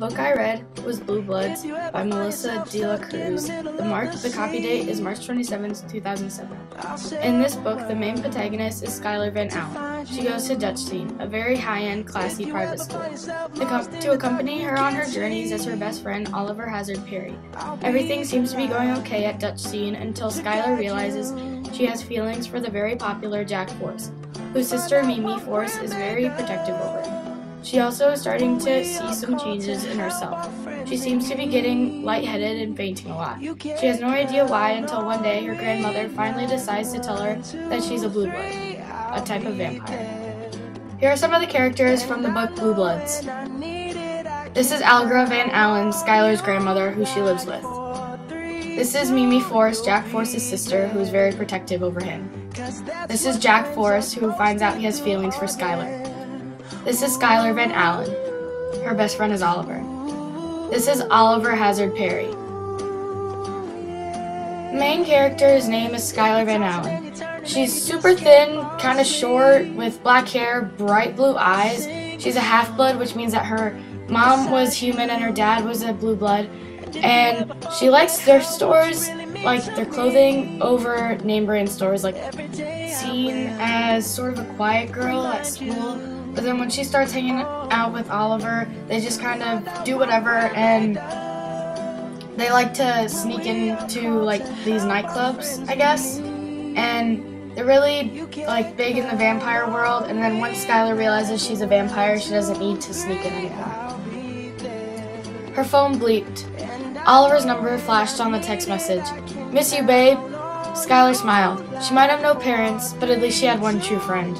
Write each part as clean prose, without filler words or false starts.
book I read was Blue Bloods by Melissa De La Cruz. The copy date is March 27, 2007. In this book, the main protagonist is Skylar Van Allen. She goes to Dutch Teen, a very high-end, classy private school. To accompany her on her journeys is her best friend, Oliver Hazard Perry. Everything seems to be going okay at Dutch Teen until Skylar realizes she has feelings for the very popular Jack Force, whose sister Mimi Force is very protective over him. She also is starting to see some changes in herself. She seems to be getting lightheaded and fainting a lot. She has no idea why until one day her grandmother finally decides to tell her that she's a blue blood, a type of vampire. Here are some of the characters from the book Blue Bloods. This is Allegra Van Allen, Skylar's grandmother, who she lives with. This is Mimi Force, Jack Force's sister, who is very protective over him. This is Jack Force, who finds out he has feelings for Skylar. This is Skylar Van Allen. Her best friend is Oliver. This is Oliver Hazard Perry. The main character's name is Skylar Van Allen. She's super thin, kind of short, with black hair, bright blue eyes. She's a half-blood, which means that her mom was human and her dad was a blue blood. And she likes their stores, like their clothing, over name brand stores, like seen as sort of a quiet girl at school. But then when she starts hanging out with Oliver, they just kind of do whatever, and they like to sneak into like these nightclubs, I guess. And they're really like big in the vampire world, and then once Skylar realizes she's a vampire, she doesn't need to sneak in anymore. Her phone bleeped. Oliver's number flashed on the text message. "Miss you, babe." Skylar smiled. She might have no parents, but at least she had one true friend.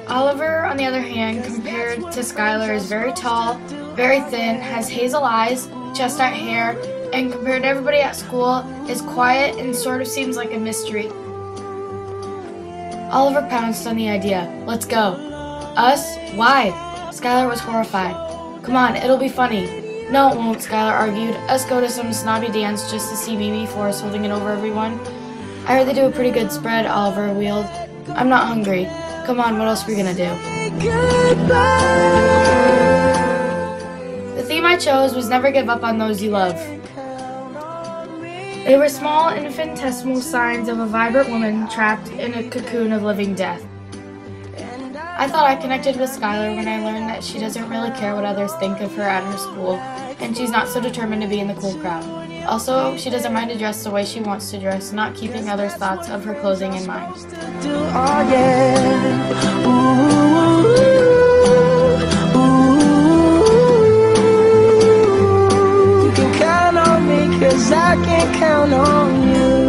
Oliver, on the other hand, compared to Skylar, is very tall, very thin, has hazel eyes, chestnut hair, and compared to everybody at school, is quiet and sort of seems like a mystery. Oliver pounced on the idea. "Let's go." "Us? Why?" Skylar was horrified. "Come on, it'll be funny." "No, it won't," Skylar argued. "Us go to some snobby dance just to see Mimi Force holding it over everyone." "I heard they do a pretty good spread," Oliver wheeled. "I'm not hungry. Come on, what else are we gonna do?" The theme I chose was Never Give Up on Those You Love. They were small, infinitesimal signs of a vibrant woman trapped in a cocoon of living death. I thought I connected with Skylar when I learned that she doesn't really care what others think of her at her school, and she's not so determined to be in the cool crowd. Also, she doesn't mind to dress the way she wants to dress, not keeping others' thoughts of her clothing in mind. You can count on me, 'cause I can count on you.